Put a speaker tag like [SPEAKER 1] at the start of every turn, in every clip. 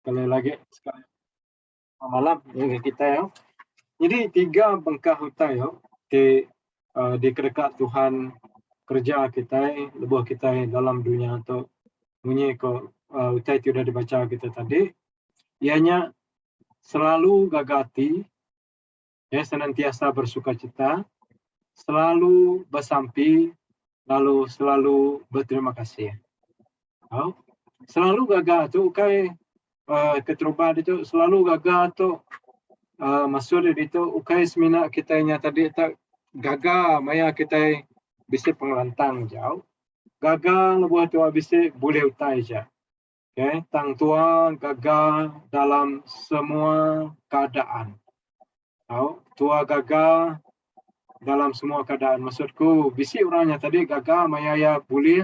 [SPEAKER 1] sekali lagi sekali malam dengan kita ya. Jadi 3 bengkah hutai ya di kedekat Tuhan kerja kita, lebuh kita dalam dunia untuk bunyi ko hutai itu sudah dibaca kita tadi. Ianya selalu gagati, ya senantiasa bersukacita, selalu bersampi, lalu selalu berterima kasih. Oh, selalu gagah tu kai keteruban itu selalu gagah tu maksud itu ukai semina kita nya tadi tak gagah maya kita bisa pengelantang jauh. Gagah lebuh tu bisa boleh utai je. Okay, tang tua gagah dalam semua keadaan. Oh, tua gagah dalam semua keadaan. Maksudku, bisi orangnya tadi gagah maya ya boleh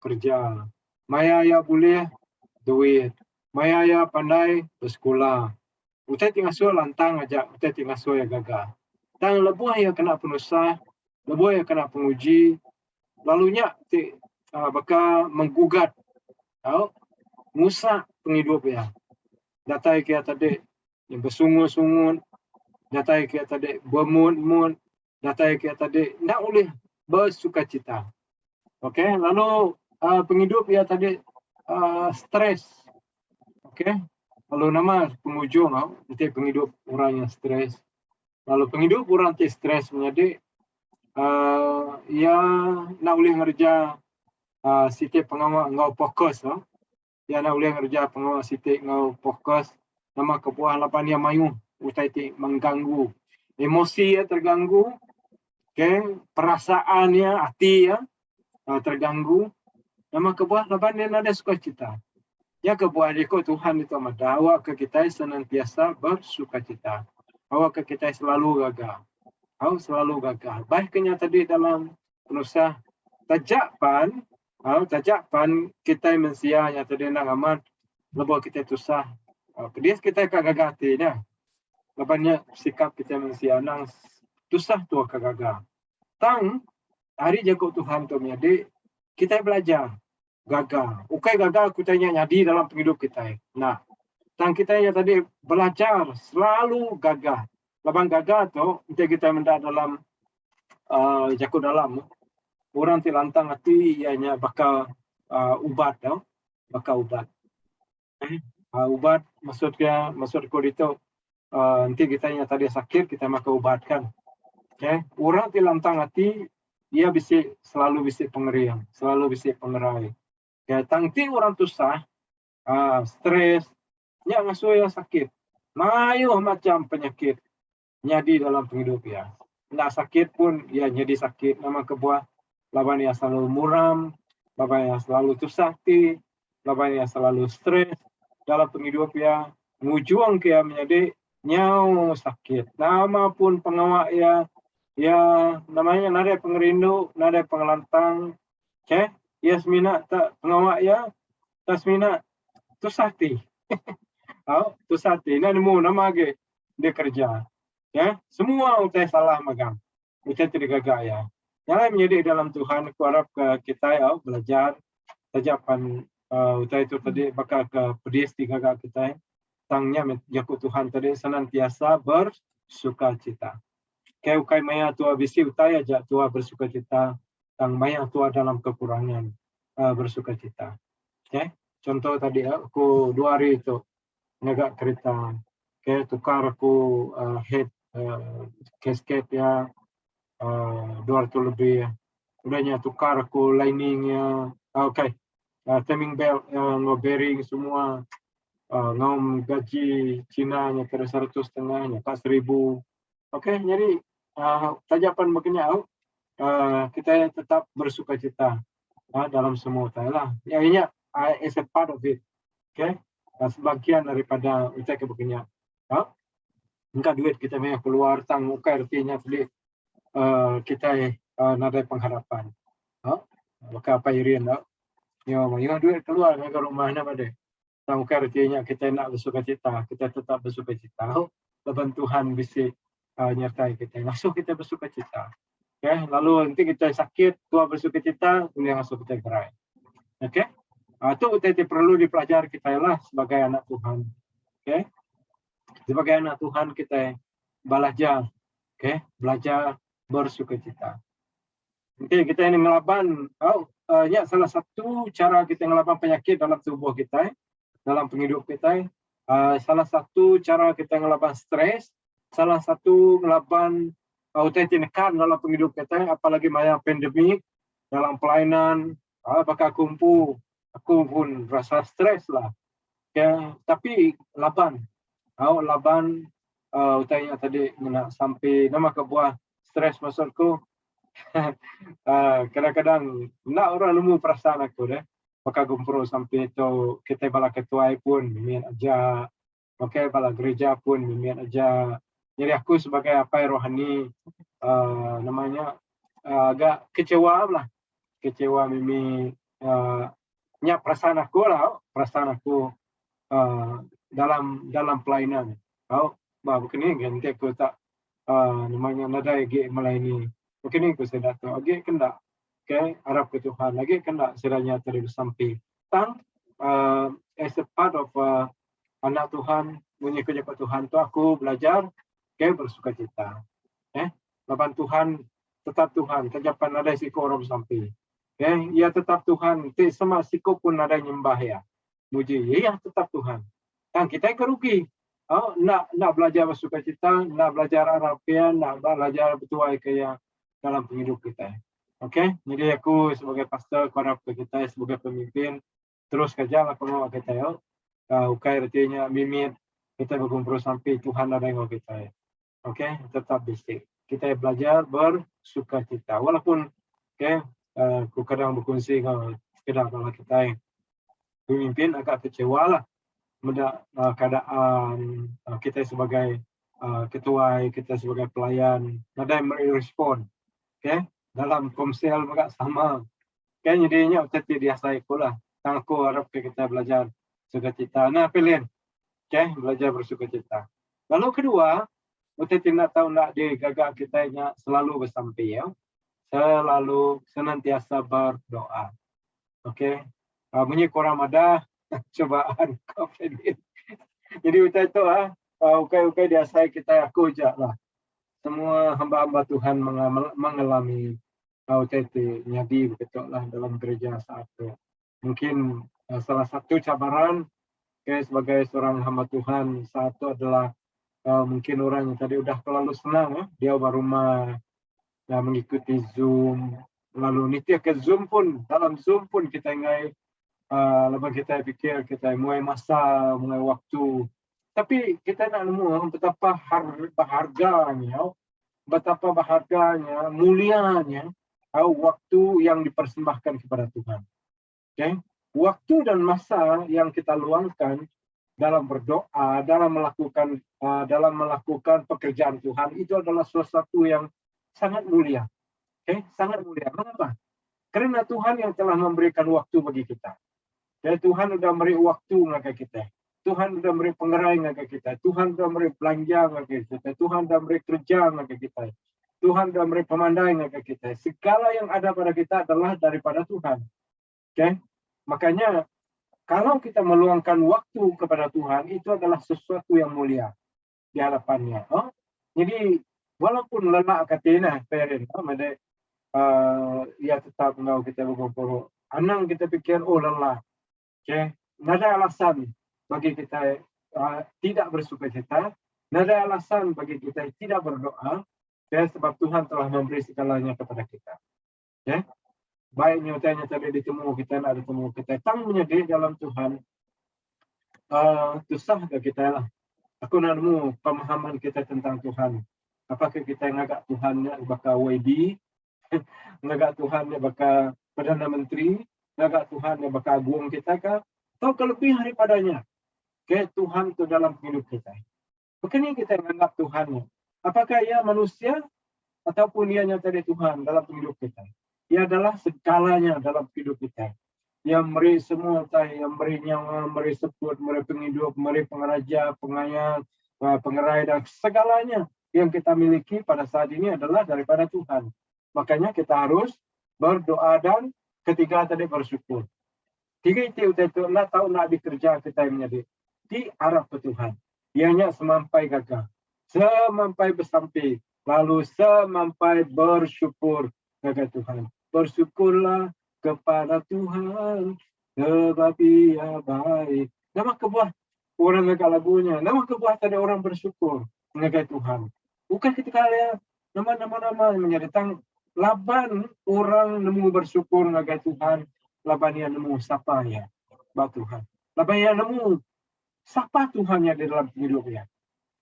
[SPEAKER 1] kerja. Maya ya boleh duit. Maya ya pandai bersekolah. Utai tinggal suai lantang aja, utai tinggal suai gagah. Dan lebuh yang kena penusah, lebuh yang kena penguji, lalunya bakal menggugat. Oh, musa penghidup ya. Datai kia tadi yang bersungut-sungut, datai kia tadi bermut-mut, datai kia tadi nak boleh bersukacita. Okey, lalu penghidup ya tadi stres. Okey. Lalu nama penghujung nanti penghidup orang yang stres. Lalu penghidup orang yang stres menjadi ya nak boleh ngerja siti pengawal ngau fokus ya nak boleh ngerja pengawal siti ngau fokus nama kepuah lapan dia mayu utai ti mengganggu emosi ya terganggu, okey, perasaannya hati ya terganggu, nama kepuah lapan dia ada sukacita. Ya kebuah ikut Tuhan itu amat awak ke kita senantiasa bersukacita. Awak ke kita selalu gagah. Awak selalu gagah. Baiknya tadi dalam penusah tajapan kita mensia yang tadi nak amat lebih kita tusah. Kedis kita kagagah tinya. Lepannya sikap kita mensia nang tusah tu kagagah. Tang hari jago Tuhan tu menjadi kita belajar gagal. Ukai gagal kita nyadi dalam penghidup kita. Nah, tang kita yang tadi belajar selalu gagal. Labang gagal tu kita mendak dalam jago dalam. Orang ti lantang hati ianya bakal ubat tau. Bakal ubat. Ubat maksudnya ko itu nanti kita yang tadi sakit kita maka ubatkan. Okay. Orang ti lantang hati dia selalu bisa pengerian, selalu bisa pengerai. Ya, tangti orang tusah, stres, nya ngasuh yang sakit. Mayu macam penyakit nyadi dalam penghidup ya. Nak sakit pun ya nyadi sakit. Nama kebuah laban yang selalu muram, laban yang selalu tusah ti, laban yang selalu stres dalam penghidup ya. Ngujuang kia menjadi nyau sakit. Nama pun pengawak ya namanya nada pengerindu, nada pengelantang. Okay? Ya semina tak pengawak ya, tak semina tu sati. Tu sati. Nak nemu nama ke dia kerja. Ya, semua utai salah magang. Utai tidak gagak ya. Yang lain menjadi dalam Tuhan, aku harap kita belajar tajapan utai itu tadi bakal ke pedis di gagak kita. Tangnya menjaku Tuhan tadi senantiasa bersukacita. Kaya ukai maya tua bisi utai aja tua bersukacita. Tang maya tua dalam kekurangan bersukacita. Okay? Contoh tadi aku 2 hari itu ngagak kereta. Okay? Tukar aku head casket ya 200 lebih. Udahnya tukar aku liningnya. Okay. Timing belt, bearing semua. Ngom gaji Cina nya kira 100.5 nya 1,000. Okay? Jadi tajapan begini kita tetap bersukacita dalam semua lah. Ya ini is a part of it. Okay? Sebagian daripada ucap begini. Enggak duit kita punya keluar tang muka artinya tadi kita nada pengharapan. Maka apa irian yo duit keluar ke rumah nak pada. Tang muka artinya kita nak bersukacita, kita tetap bersukacita. Leban Tuhan bisa nyertai kita. Masuk kita bersukacita. Okay? Lalu nanti kita sakit, tua bersukacita, boleh masuk kita gerai. Okay? Itu perlu dipelajari kita lah sebagai anak Tuhan. Okay? Sebagai anak Tuhan kita belajar, belajar bersukacita. Kita ini melawan, salah satu cara kita melawan penyakit dalam tubuh kita, dalam penghidup kita. Salah satu cara kita melawan stres, salah satu melawan tekan dalam penghidup kita, apalagi masa pandemik dalam pelayanan, bakal aku pun rasa stres lah. Tapi laban utanya tadi nak sampai nama kebuah stres maksudku. Kadang-kadang nak orang nemu perasaan aku deh. Maka gumpro sampai itu kita bala ketua pun mimin aja. Bala gereja pun mimin aja. Jadi aku sebagai rohani namanya agak kecewa lah. Kecewa mimi nyak perasaan aku dalam pelayanan. Begini ganti aku tak namanya nada lagi melayani. Mungkin aku saya datang, lagi kena, harap ke Tuhan, lagi kena seranya terus sampai. As a part of anak Tuhan, mengikut Tuhan tu aku belajar, bersukacita. Lapan Tuhan, tetap Tuhan, kejapan ada siko orang sampai. Ia tetap Tuhan, sama siko pun ada nyembah ya. Muji, ya tetap Tuhan. Kita kerugi. Nak belajar bersukacita, nak belajar Arabian, nak belajar betuai kayak dalam penghidup kita. Jadi aku sebagai pastor, korap kita sebagai pemimpin, terus kerjalah pengawa kita ya. Ukai artinya mimit, kita berkumpul sampai Tuhan ada yang kita. Tetap basic. Kita belajar bersukacita. Walaupun, aku kadang berkongsi sekedar kalau kita pemimpin agak kecewa lah. Keadaan kita sebagai ketua, kita sebagai pelayan, ada yang merespon. Dalam komsel juga sama. Jadinya tadi biasa ikulah. Aku harap kita belajar sukacita. Nah, pilihan. Belajar bersukacita. Lalu kedua, kita nak tahu nak digagak kita selalu bersampai ya. Selalu senantiasa berdoa. Bunyi korang ada cobaan COVID. Jadi kita itu ukai diasai kita aku je lah. Semua hamba-hamba Tuhan mengalami nyadi begitu lah dalam gereja saat itu. Mungkin salah satu cabaran sebagai seorang hamba Tuhan saat itu adalah mungkin orang yang tadi udah terlalu senang dia rumah mengikuti Zoom, lalu nitia ke Zoom pun, dalam Zoom pun kita ingai lepas kita fikir kita mulai masa, mulai waktu. Tapi kita nak nemu betapa berharganya, mulianya waktu yang dipersembahkan kepada Tuhan. Waktu dan masa yang kita luangkan dalam berdoa, dalam melakukan pekerjaan Tuhan itu adalah sesuatu yang sangat mulia. Sangat mulia. Mengapa? Karena Tuhan yang telah memberikan waktu bagi kita. Tuhan sudah beri waktu kepada kita. Tuhan sudah beri pengerai kepada kita. Tuhan sudah beri belanja kepada kita. Tuhan sudah beri kerja kepada kita. Tuhan sudah beri pemandai kepada kita. Segala yang ada pada kita adalah daripada Tuhan. Makanya kalau kita meluangkan waktu kepada Tuhan, itu adalah sesuatu yang mulia di hadapannya. Jadi walaupun lelah katanya, parent, ya tetap mau kita berkumpul. Anang kita pikir lelah. Tidak ada alasan bagi kita tidak bersukacita. Tidak ada alasan bagi kita tidak berdoa. Sebab Tuhan telah memberi segalanya kepada kita. Baiknya tanya tadi ditemu kita, nak ditemu kita. Tang menjadi dalam Tuhan. Susah ke kita lah. Aku nak nemu pemahaman kita tentang Tuhan. Apakah kita ngagak Tuhan bakal WD, ngagak Tuhan bakal Perdana Menteri, ngagak Tuhan bakal agung kita kah? Atau kelebih daripadanya. Tuhan itu dalam hidup kita. Bukannya kita menganggap Tuhan. Apakah ia manusia ataupun ia nyata dari Tuhan dalam hidup kita? Ia adalah segalanya dalam hidup kita. Yang beri semua, yang beri nyawa, beri sebut, beri penghidup, beri pengeraja, pengayat, pengerai dan segalanya yang kita miliki pada saat ini adalah daripada Tuhan. Makanya kita harus berdoa dan ketiga tadi bersyukur. Tiga itu nak tahu nak dikerja kita menjadi di arah ke Tuhan. Ianya semampai gagah, semampai bersampai, lalu semampai bersyukur kepada Tuhan. Bersyukurlah kepada Tuhan, sebab Ia baik. Nama kebuah orang mereka lagunya. Nama kebuah tadi orang bersyukur kepada Tuhan. Bukan ketika dia nama-nama menjadi tang laban orang nemu bersyukur kepada Tuhan. Laban yang nemu sapa ya, bak Tuhan. Laban yang nemu sapa Tuhannya di dalam hidupnya.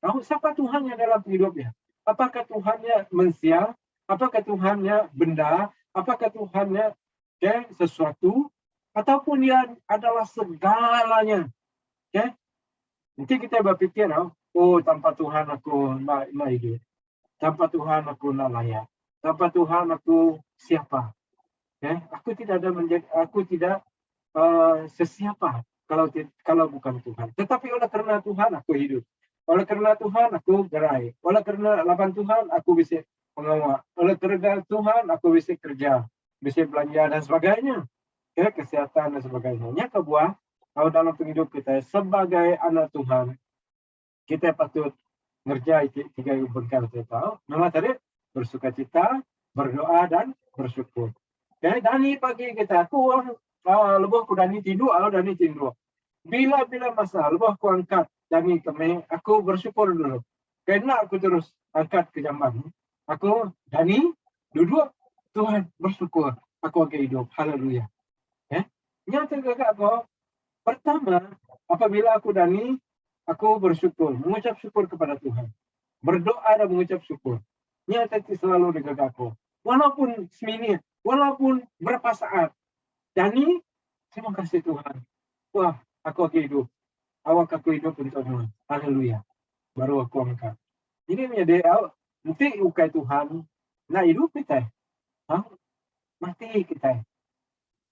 [SPEAKER 1] Tahu siapa Tuhannya dalam hidupnya? Apakah Tuhannya manusia? Apakah Tuhannya benda? Apakah Tuhannya sesuatu? Ataupun dia adalah segalanya? Nanti kita berpikir, oh tanpa Tuhan aku nak hidup. Tanpa Tuhan aku nak layak. Tanpa Tuhan aku siapa? Aku tidak sesiapa kalau bukan Tuhan. Tetapi oleh kerana Tuhan aku hidup. Oleh kerana Tuhan aku gerai. Oleh kerana laban Tuhan aku bisa mengawal. Oleh kerana Tuhan aku bisa kerja, bisa belanja dan sebagainya. Kesihatan dan sebagainya. Yang kedua, kalau dalam hidup kita sebagai anak Tuhan, kita patut ngerjai tiga berkat kita. Nama tadi bersukacita, berdoa dan bersyukur. Dani pagi kita aku lebih aku Dani tidur, Dani tidur. Bila masa lebih aku angkat Dani kami, aku bersyukur dulu. Karena aku terus angkat ke jamban. Aku Dani duduk, Tuhan bersyukur. Aku akan hidup. Haleluya. Nyata kakak aku. Pertama, apabila aku Dani, aku bersyukur, mengucap syukur kepada Tuhan. Berdoa dan mengucap syukur. Nyata selalu di kakakku. Walaupun seminit, walaupun berapa saat. Dani, terima kasih Tuhan. Wah, aku akan hidup. Awak aku hidup untukmu. Haleluya. Baru aku angkat. Ini menjadi nanti ukai Tuhan. Nah hidup kita. Mati kita.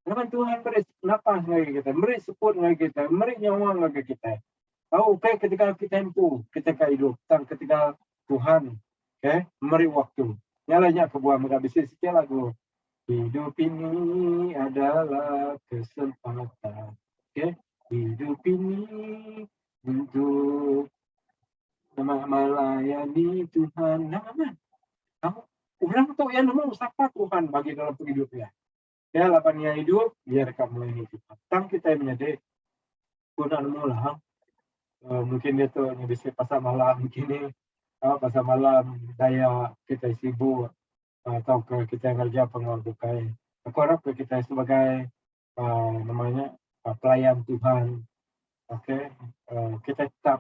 [SPEAKER 1] Namun Tuhan beri nafas lagi kita. Beri support lagi kita. Beri nyawa lagi kita. Tahu ketika kita hidup. Ketika hidup. Dan ketika Tuhan memberi waktu. Nyalanya kebuah mereka bisa sekian lagu. Hidup ini adalah kesempatan. Hidup ini untuk melayani Tuhan. Orang tu yang nemu siapa Tuhan bagi dalam hidupnya. Lapannya hidup, biar kamu melayani Tuhan. Tang kita menjadi guna mula. Mungkin dia tu bisa pasal malam begini. Pasal malam daya kita sibuk. Atau kita kerja pengawal bukai. Aku harap kita sebagai pelayan Tuhan, kita tetap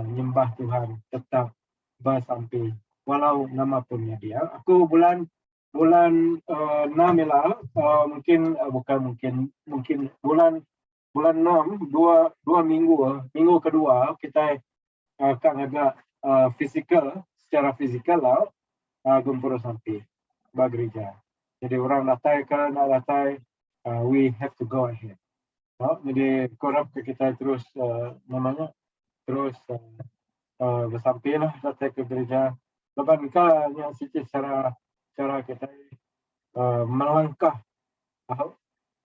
[SPEAKER 1] nyembah Tuhan, tetap bersampai walau nama punya dia. Aku bulan 6 mungkin bulan 6 dua minggu kedua kita akan agak secara fisikal lah gempur sampai gereja. Jadi orang datang we have to go ahead. Jadi korap kita terus bersampailah datang ke gereja. Lepas nikah yang secara kita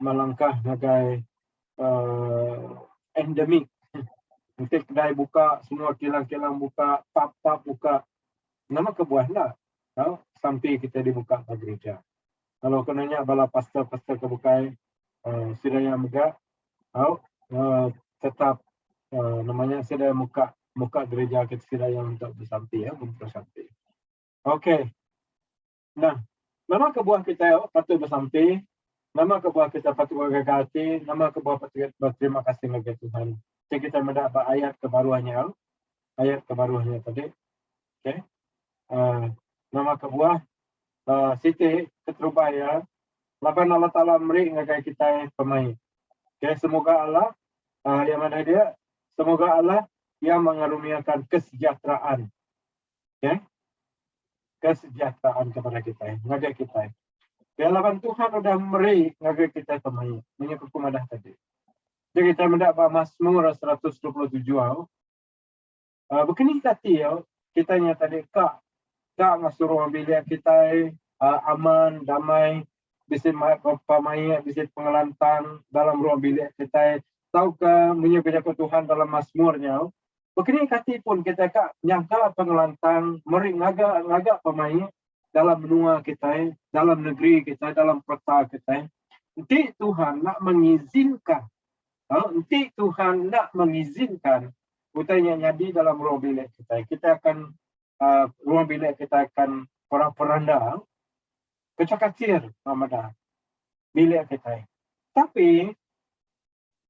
[SPEAKER 1] melangkah sebagai endemik. Nanti kedai buka, semua kilang-kilang buka, pub buka. Nama kebuah lah. Sampai kita dibuka ke gereja. Kalau kenanya bala pastor kebukai sudah yang megah, tetap sudah muka gereja kita sudah yang untuk bersampai bersampai. Okey. Nah, nama kebuah kita patut bersampai, nama kebuah kita patut bergagati, nama kebuah patut berterima kasih kepada Tuhan. Jadi kita mendapat ayat kebaruannya tadi. Okey. Nama kebuah Siti Keterubaya, lapan Allah Ta'ala beri ngagai kita pemain. Okay, semoga Allah yang mana dia, semoga Allah yang mengaruniakan kesejahteraan. Kesejahteraan kepada kita, ngagai kita. Lapan Tuhan sudah beri ngagai kita pemain. Menyebut kumadah tadi. Jadi kita mendapat Mazmur 127. Begini tadi kita tadi kak masuruh bilik kita aman, damai bisin pamaya, bisin pengelantang dalam ruang bilik kita, tahukah menyebut Tuhan dalam Mazmurnya. Begini kati pun kita kak nyangka pengelantang, meri ngagak pamaya dalam benua kita, dalam negeri kita, dalam kota kita. Nanti Tuhan nak mengizinkan, nanti Tuhan nak mengizinkan utanya jadi dalam ruang bilik kita. Kita akan ruang bilik kita akan peranda kecil Ramadan bilik kita. Tapi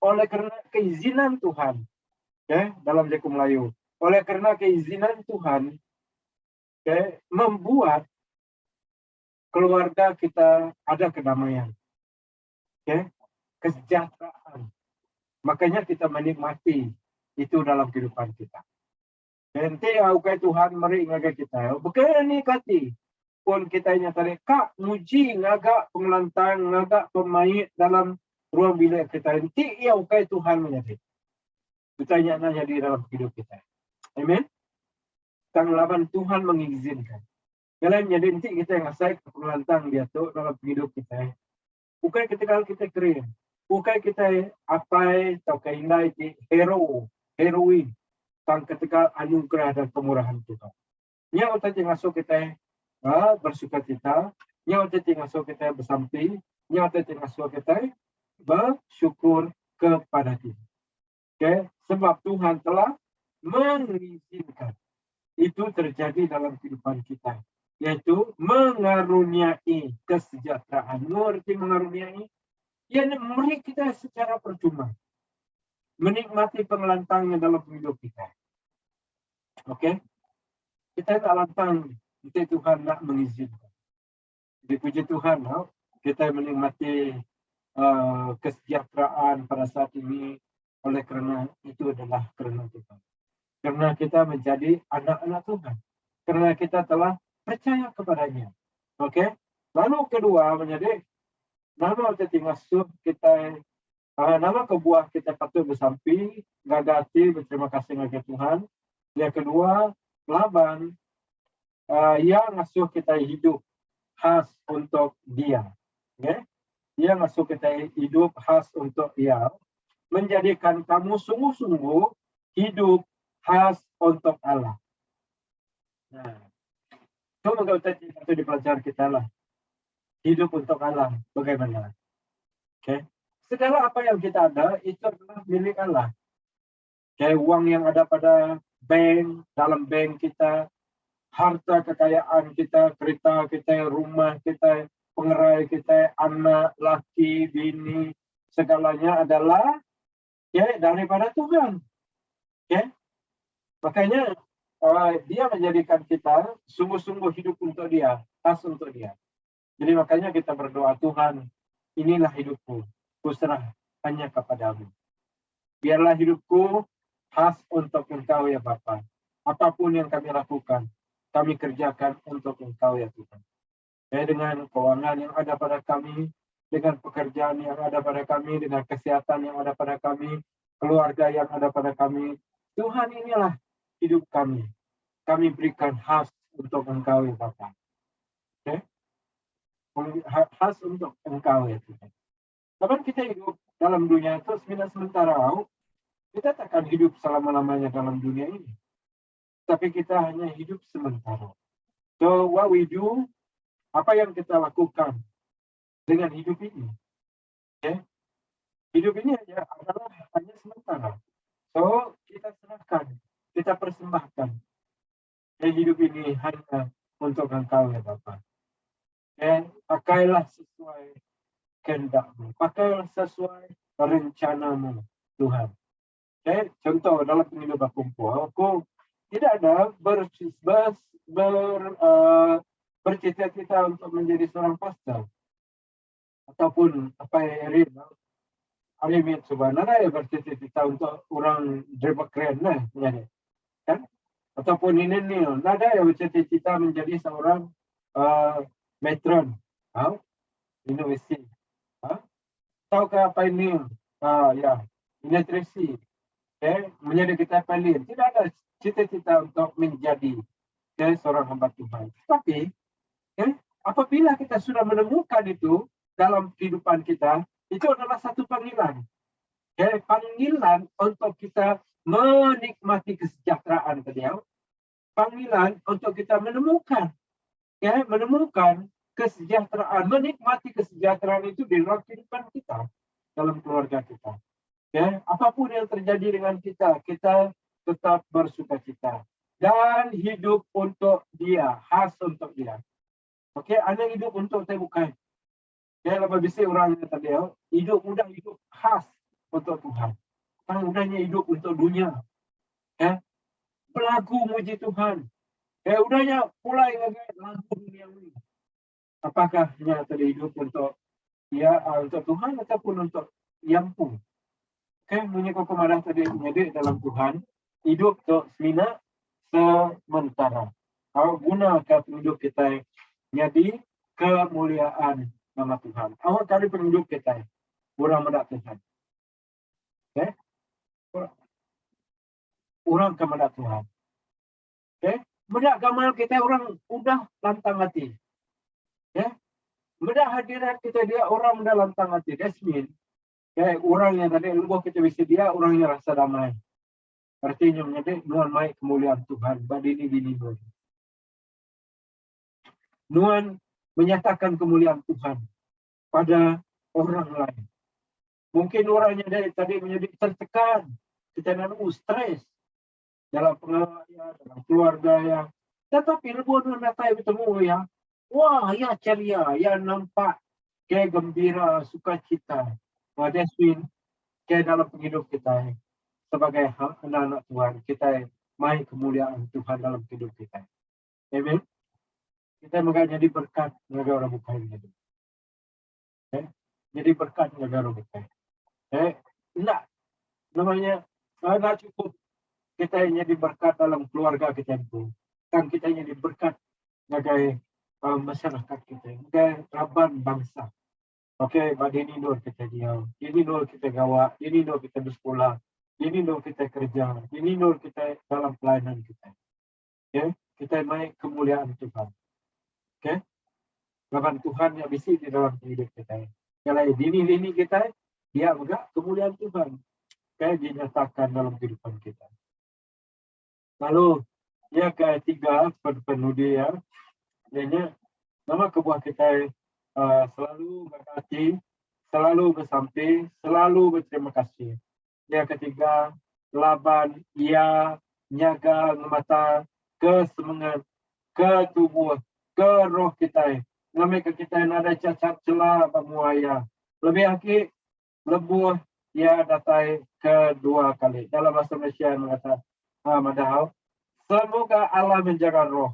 [SPEAKER 1] oleh kerana keizinan Tuhan, dalam Jaku Melayu, oleh kerana keizinan Tuhan, membuat keluarga kita ada kedamaian, kesejahteraan. Makanya kita menikmati itu dalam kehidupan kita. Nanti aukai Tuhan meri ngaga kita. Bukan ni kati pun kita nyatane kak muji ngagak pengelantang, ngagak pemain dalam ruang bilik kita. Nanti aukai Tuhan menjadi. Kita nyatanya di dalam hidup kita. Amen. Tanglaban Tuhan mengizinkan. Kalau jadi nanti kita ngasai ke pengelantang dia tu dalam hidup kita. Bukan ketika kita kering. Bukan kita apa atau kainai heroin. Tang ketika anugerah dan kemurahan Tuhan. Yang kita ngasuh kita bersuka cita, yang kita ngasuh kita bersampi, yang kita ngasuh kita bersyukur kepada Dia. Sebab Tuhan telah mengizinkan itu terjadi dalam kehidupan kita, yaitu mengaruniai kesejahteraan. Mengerti mengaruniai? Ia memberi kita secara percuma. Menikmati pengelantangnya dalam hidup kita. Okey? Kita tak lantang, kita Tuhan nak mengizinkan. Jadi puji Tuhan, kita menikmati kesejahteraan pada saat ini oleh kerana itu adalah kerana Tuhan. Kerana kita menjadi anak-anak Tuhan. Kerana kita telah percaya kepadanya. Okey? Lalu kedua menjadi nama kita ngasuh kita. Nama kebuah kita patut bersampi, gagati, berterima kasih kepada Tuhan. Yang kedua, Laban, yang ngasuh kita hidup khas untuk dia. Okay? Dia ngasuh kita hidup khas untuk dia. Menjadikan kamu sungguh-sungguh hidup khas untuk Allah. Nah, itu mengatakan itu dipelajari kita lah. Hidup untuk Allah, bagaimana? Okay? Segala apa yang kita ada, itu adalah milik Allah. Kayak uang yang ada pada bank, dalam bank kita, harta kekayaan kita, kereta kita, rumah kita, pengerai kita, anak, laki, bini, segalanya adalah daripada Tuhan. Makanya dia menjadikan kita sungguh-sungguh hidup untuk dia, khas untuk dia. Jadi makanya kita berdoa, Tuhan, inilah hidupku. Kuserah hanya kepadamu. Biarlah hidupku khas untuk Engkau ya Bapa. Apapun yang kami lakukan, kami kerjakan untuk Engkau ya Tuhan. Dengan keuangan yang ada pada kami, dengan pekerjaan yang ada pada kami, dengan kesehatan yang ada pada kami, keluarga yang ada pada kami, Tuhan inilah hidup kami. Kami berikan khas untuk Engkau ya Bapa. Khas untuk Engkau ya Tuhan. Kapan kita hidup dalam dunia itu sementara, kita takkan hidup selama-lamanya dalam dunia ini. Tapi kita hanya hidup sementara. So what we do, apa yang kita lakukan dengan hidup ini? Hidup ini adalah hanya sementara. So kita serahkan, kita persembahkan. Hidup ini hanya untuk Engkau ya Bapa. Pakailah sesuai kehendak-Mu. Pakailah sesuai rencanamu, Tuhan. Contoh dalam penghidupan aku tidak ada bercita-cita untuk menjadi seorang pastor. Ataupun apa yang Arimit sebenarnya bercita-cita untuk orang driver keren kan? Ataupun ini nada yang bercita-cita menjadi seorang matron, universiti. Tahukah apa ini? Ilustrasi. Menjadi kita paling. Tidak ada cita-cita untuk menjadi seorang hamba Tuhan. Tapi apabila kita sudah menemukan itu, dalam kehidupan kita, itu adalah satu panggilan. Panggilan untuk kita menikmati kesejahteraan dia. Panggilan untuk kita menemukan kesejahteraan, menikmati kesejahteraan itu di dalam kehidupan kita, dalam keluarga kita. Apapun yang terjadi dengan kita, kita tetap bersukacita dan hidup untuk dia, khas untuk dia. Anda hidup untuk saya bukan. Lepas bisik orang yang tadi, hidup mudah, hidup khas untuk Tuhan. Orang mudahnya hidup untuk dunia. Berlagu muji Tuhan. Udahnya mulai lagu dunia ini. Apakah dia tadi hidup untuk untuk Tuhan ataupun untuk yang pun? Menyikap kemarin tadi menjadi dalam Tuhan, hidup untuk sementara. Gunakan hidup kita jadi kemuliaan nama Tuhan. Awak kali penduduk kita, orang mendak Tuhan. Orang kemendak Tuhan. Mendak gamal kita orang udah lantang hati. Mendak hadirat kita dia orang udah lantang hati. That's mean. Orang yang tadi lupa kita bisa dia orang yang rasa damai. Artinya menjadi nuan mai kemuliaan Tuhan. Badini bini nuan. Nuan menyatakan kemuliaan Tuhan pada orang lain. Mungkin orangnya dari tadi menjadi tertekan, kita stres dalam pengalaman, dalam keluarga yang. Tetapi lebuan natai bertemu ya, wah ya ceria, ya nampak kayak gembira, sukacita. Deswin kayak dalam hidup kita sebagai anak-anak Tuhan, kita mai kemuliaan Tuhan dalam hidup kita. Amen. Kita menjadi berkat negara bukan hidup. Jadi berkat negara bukan. Enggak, namanya enggak cukup kita jadi berkat dalam keluarga kita itu. Kan kita jadi berkat sebagai masyarakat kita, sebagai raban bangsa. Badini nur kita diam, ini nur kita gawa, ini nur kita bersekolah, ini nur kita kerja, ini nur kita dalam pelayanan kita. Kita naik kemuliaan Tuhan. Laban Tuhan yang bisa di dalam hidup kita. Kalau dini kita, dia juga kemuliaan Tuhan. Dinyatakan dalam kehidupan kita. Lalu yang ketiga penuh dia, nama kebuah kita selalu berkati, selalu bersampai, selalu berterima kasih. Yang ketiga, laban ia nyaga mata ke semangat, ke tubuh, ke roh kita. Namanya kita ada cacat celah bamuaya. Lebih lagi lebuh ia datai kedua kali. Dalam bahasa Malaysia mengatakan, madahal, semoga Allah menjaga roh,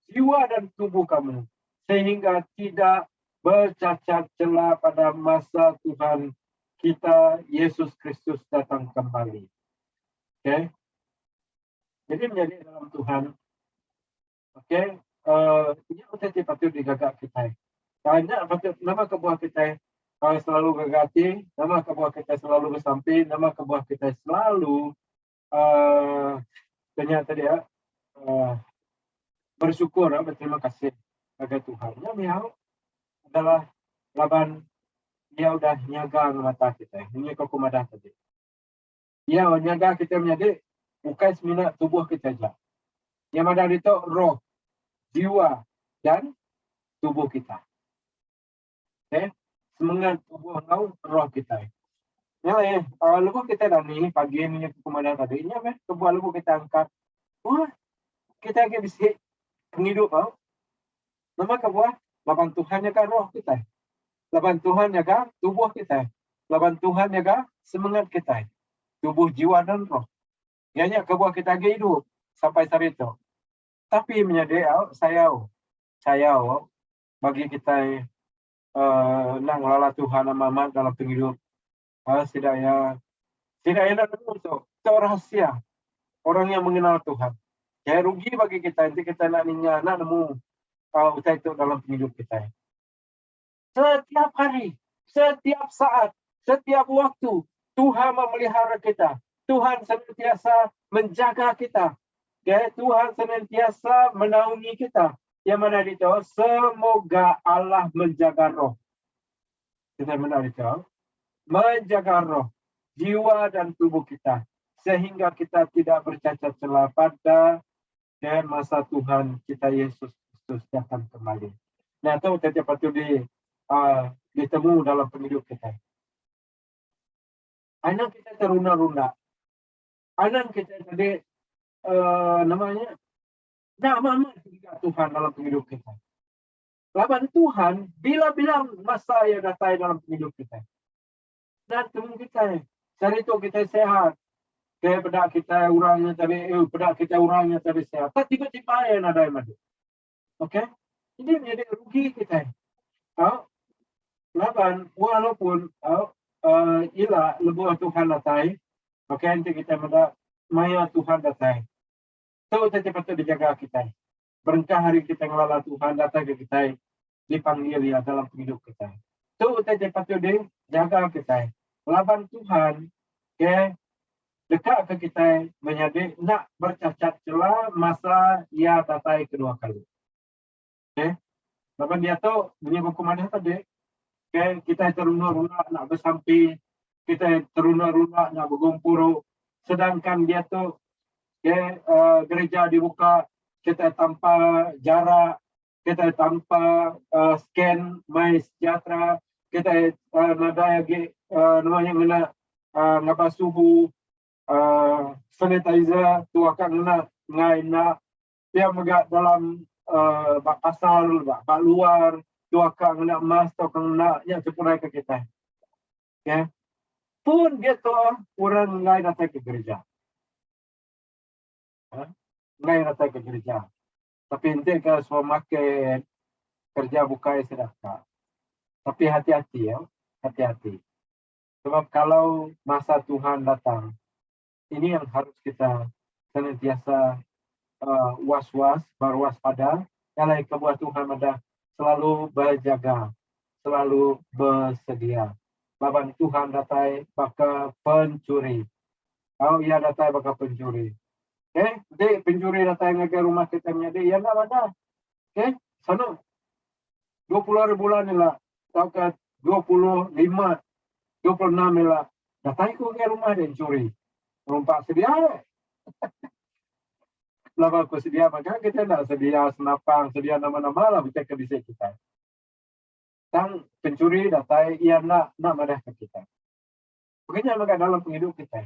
[SPEAKER 1] jiwa dan tubuh kamu sehingga tidak bercacat celah pada masa Tuhan kita Yesus Kristus datang kembali. Jadi menjadi dalam Tuhan. Ini patut digagak kita. Banyak patut nama kebuah kita selalu gagati, nama kebuah kita selalu bersampai, nama kebuah kita selalu ternyata dia bersyukur, berterima kasih kepada Tuhan. Yang adalah laban dia udah nyaga mata kita. Ini kau kumadah tadi. Dia nyaga kita menjadi bukan seminat tubuh kita saja. Yang ada itu roh, jiwa dan tubuh kita. Semangat tubuh kau, roh kita. Lupa kita dah ni pagi ni kumadah tadi. Ini tubuh lupa kita angkat. Wah, kita ke bisik penghidup kau. Nama kebuah laban Tuhan jaga roh kita. Laban Tuhan jaga tubuh kita. Laban Tuhan jaga semangat kita. Tubuh, jiwa dan roh. Ianya kebuah kita hidup sampai saat itu. Tapi menjadi saya bagi kita nang lala Tuhan amat dalam penghidup. Setidaknya untuk rahasia orang yang mengenal Tuhan. Rugi bagi kita nanti kita nak nemu usaha itu dalam hidup kita. Setiap hari, setiap saat, setiap waktu, Tuhan memelihara kita. Tuhan senantiasa menjaga kita. Tuhan senantiasa menaungi kita. Yang mana itu, semoga Allah menjaga roh. Kita menarik menjaga roh, jiwa dan tubuh kita sehingga kita tidak bercacat celah pada masa Tuhan kita Yesus Kristus datang kembali. Nah, itu setiap patut ditemu dalam hidup kita. Anak kita teruna-runa. Anak kita tadi namanya nama Tuhan dalam hidup kita. Lawan Tuhan bila-bila masa yang datang dalam hidup kita. Dan temu kita. Cari itu kita sehat. Daripada kita orangnya tadi sehat. Tak tiba-tiba yang ada yang mati. Okey? Ini menjadi rugi kita. Lawan walaupun ialah lebuh Tuhan datang. Okey, nanti kita maya Tuhan datang. Itu kita patut dijaga kita. Berkah hari kita ngelala Tuhan datang ke kita. Dipanggil ya dalam hidup kita. Itu kita patut dijaga kita. Lawan Tuhan, dekat ke kita menjadi nak bercacat celah masa ia datang kedua kali. Lawan dia tu bunyi buku mana tadi? Kita teruna-runa nak bersampi, kita teruna-runa nak bergumpuru, sedangkan dia tu gereja dibuka, kita tanpa jarak, kita tanpa scan My Sejahtera, kita ada lagi namanya kena ngabah suhu, sanitizer tu akan kena ngai nak dia megak dalam bak pasal, bak luar, tu akan kena emas, tu akan kena yang sempurna ke kita. Okay. Pun dia tu orang ngai datang ke gereja. Ngai datang ke gereja. Tapi nanti ke supermarket, kerja buka sedekah. Tapi hati-hati ya, hati-hati. Sebab kalau masa Tuhan datang, ini yang harus kita senantiasa was-was, berwaspada. Kalau kebuah Tuhan ada selalu berjaga, selalu bersedia. Lawan Tuhan datang bakal pencuri. Kalau ia datang bakal pencuri. Jadi pencuri datang ke rumah kita punya dia, nak mana? Sana 20 hari bulan ni lah, atau ke 25, 26 ni lah, datang ke rumah dia curi. Rompak sedia. Lama aku sedia, maka kita nak sedia senapang, sedia nama-nama lah kita ke bisik kita. Tang pencuri datang, ia nak madah ke kita. Begini maka dalam hidup kita.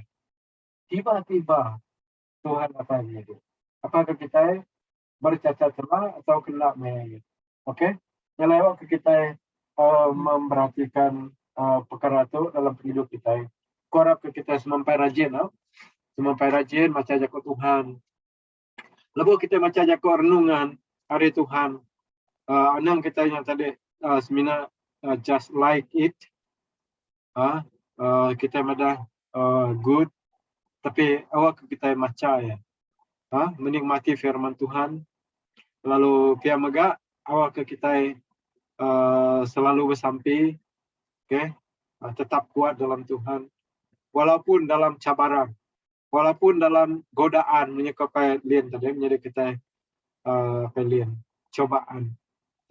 [SPEAKER 1] Tiba-tiba Tuhan datang hidup. Apakah kita bercacat celah atau kena menyanyi? Okey? Yang lewat kita memperhatikan perkara itu dalam hidup kita. Korap kita semampai rajin, semampai rajin macam jakut Tuhan. Lepas kita macam jakut renungan hari Tuhan. Anang kita yang tadi semina just like it. Kita madah good. Tapi awak kita macam ya. Menikmati firman Tuhan. Lalu pihak megak awak kita selalu bersampi, tetap kuat dalam Tuhan, walaupun dalam cabaran, walaupun dalam godaan menyebabkan lian tadi menjadi kita pilihan cobaan,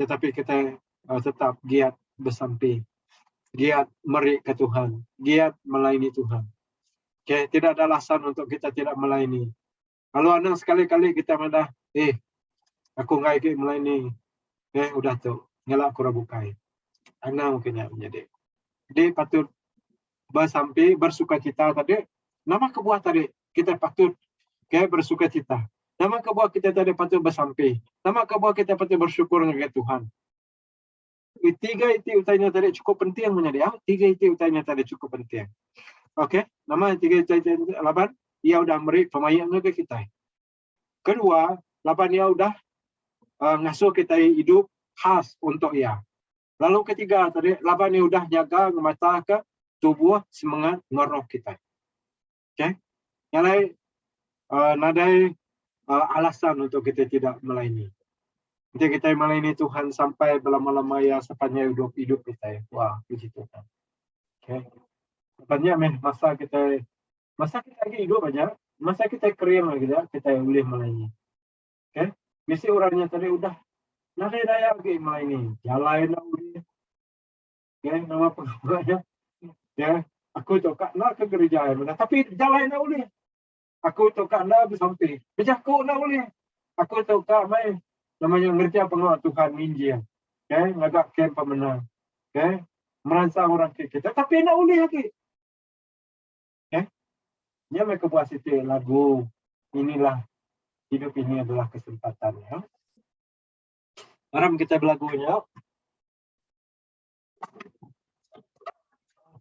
[SPEAKER 1] tetapi kita tetap giat bersampi, giat merik ke Tuhan, giat melayani Tuhan. Tidak ada alasan untuk kita tidak melayani. Kalau anak sekali-kali kita madah, aku nggak ikut melayani, udah tu, ngelak aku rabukai. Anak mungkinnya menjadi. Jadi patut bersampi, bersukacita tadi. Nama kebuah tadi kita patut bersukacita. Nama kebuah kita tadi patut bersampi. Nama kebuah kita patut bersyukur dengan Tuhan. Tiga itu utanya tadi cukup penting menjadi. Tiga itu utanya tadi cukup penting. Okey, nama tiga itu laban ia udah beri pemayan ke kita. Kedua, laban ia udah ngasuh kita hidup khas untuk ia. Lalu ketiga tadi, laban ia udah jaga mata ke tubuh semangat ngeroh kita. Okey, yang lain nadai alasan untuk kita tidak melayani. Jadi kita melayani Tuhan sampai berlama-lama ya sepanjang hidup kita. Wah, puji Tuhan. Okey. Banyak masa kita lagi hidup banyak, masa kita kering lagi kita boleh melayani. Mesti orangnya tadi udah nak daya lagi melayani, jalan boleh. Ya, nama penggawaannya. Ya, aku tu kat nak ke gereja mana. Tapi jalan nak boleh. Aku tu kat nak bersampai. Berjaku nak boleh. Aku tu kat main. Namanya ngerja pengawal Tuhan Minjil. Ya, ngagak camp pemenang. Ya, merangsang orang ke kita. Tapi nak boleh lagi. Ya, dia mereka buat situ lagu. Inilah hidup ini adalah kesempatan. Ya. Haram kita berlagunya.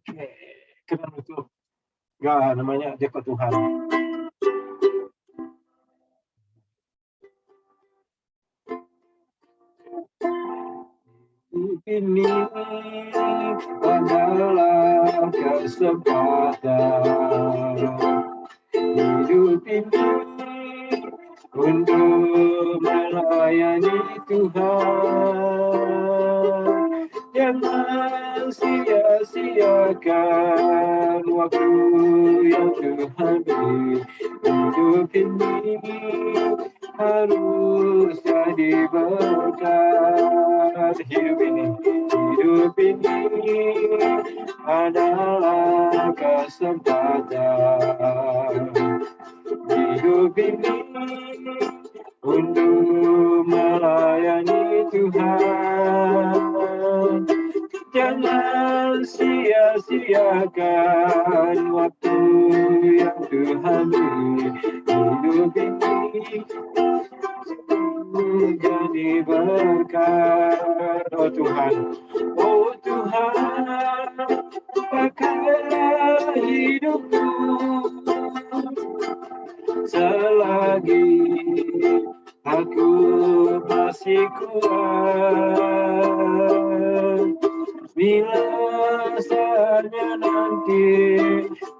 [SPEAKER 1] Okay. Kena tutup. Gak namanya dia ke Tuhan. Ini adalah kesempatan hidup ini untuk melayani Tuhan. Jangan sia-siakan waktu yang Tuhan beri. Hidup ini harus jadi berkat. Hidup ini adalah kesempatan. Hidup ini untuk melayani Tuhan. Jangan sia-siakan waktu yang Tuhan beri. Hidup ini jadi berkat. Oh Tuhan, pakailah hidupku selagi aku masih kuat. Bila saatnya nanti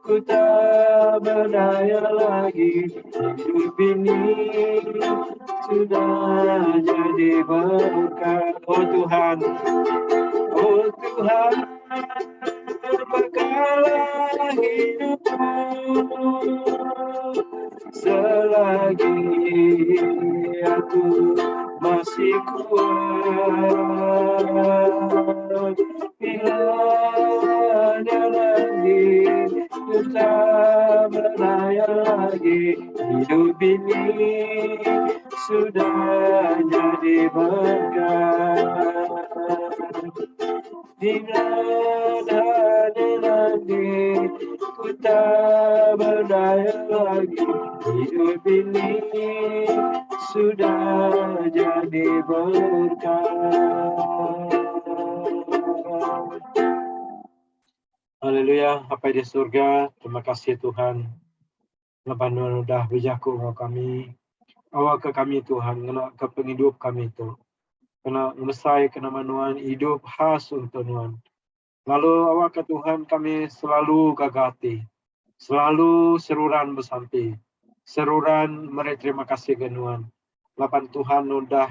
[SPEAKER 1] ku tak berdaya lagi, hidup ini sudah jadi berkat. Oh Tuhan, berkatlah hidupku selagi aku masih kuat. Bila ada lagi ku tak berdaya lagi, hidup ini sudah jadi berkat. Bila ada lagi ku tak berdaya lagi, hidup ini sudah jadi berkat. Haleluya, Bapa di surga, terima kasih Tuhan. Lepas sudah berjaku dengan kami, awak ke kami Tuhan, kena ke penghidup kami tu. Kena mesai, kena manuan hidup khas untuk Tuhan. Lalu awak ke Tuhan kami selalu gagati, selalu seruran bersampai, seruran mereka terima kasih ke Tuhan. Lapan Tuhan sudah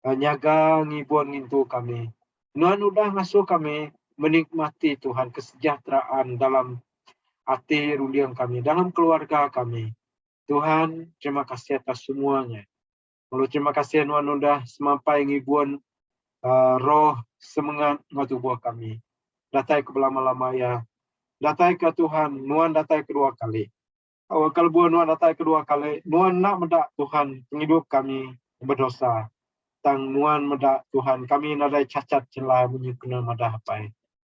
[SPEAKER 1] nyaga ngibun ngintu kami. Tuhan sudah ngasuh kami menikmati Tuhan kesejahteraan dalam hati rundiang kami, dalam keluarga kami. Tuhan, terima kasih atas semuanya. Lalu terima kasih Tuhan sudah semampai ngibun roh semangat ngatubuh kami. Datai ke lama-lama ya. Datai ke Tuhan, Tuhan datai kedua kali. Kalau buat Tuhan datai kedua kali, Tuhan nak mendak Tuhan penghidup kami berdosa. Tang Tuhan mendak Tuhan, kami nadai cacat celah menyukuna madah apa.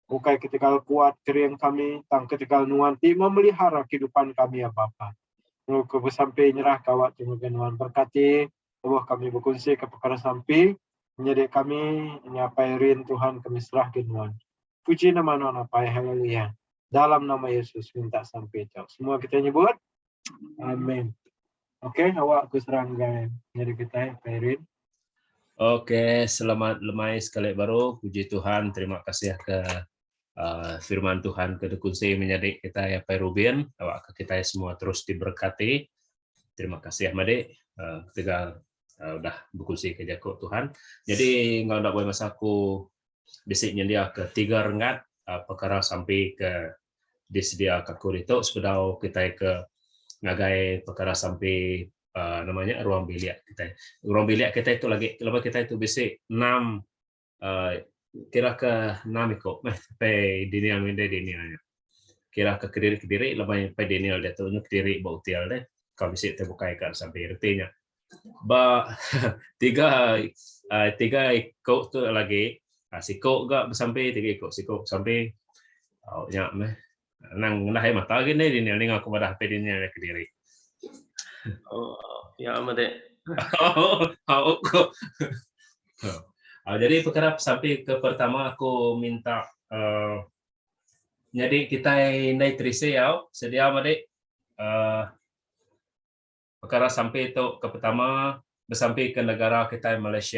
[SPEAKER 1] Bukai ketika kuat kering kami, tang ketika Tuhan ti memelihara kehidupan kami ya Bapa. Lalu sampai nyerah kawat Tuhan berkati, bahwa kami berkongsi ke perkara sampai, menjadi kami menyapai rin Tuhan kami serah ke Tuhan. Puji nama Tuhan apa haleluya. Dalam nama Yesus minta sampai jauh. Semua kita nyebut amin. Oke, awak aku serang guys. Jadi kita Rin.
[SPEAKER 2] Oke, selamat lemai sekali baru. Puji Tuhan, terima kasih ke firman Tuhan ke kunci menjadi kita ya Pak Ruben, awak kita semua terus diberkati. Terima kasih Ahmadi ketika udah berkunci ke Jakob Tuhan. Jadi nggak boleh masaku bisiknya dia ke tiga rengat perkara sampai ke disedia ke kurito sepedau kita ke ngagai perkara sampai namanya ruang bilik kita. Ruang bilik kita itu lagi, lepas kita itu bisik 6 kira ke namiko pe dinial minde dinialnya kira ke kediri lebih pe dinial dia tu kediri bautial deh kalau bisa terbuka ikan sampai artinya ba tiga ikut tu lagi siko gak sampai tiga ikut siko sampai nya meh nang nah mata gini dinial ni ngaku pada pe dinial kediri
[SPEAKER 3] Oh, ya amade.
[SPEAKER 2] kok jadi perkara sampai ke pertama aku minta jadi kita naik trisi ya sedia adik perkara sampai itu ke pertama bersampai ke negara kita Malaysia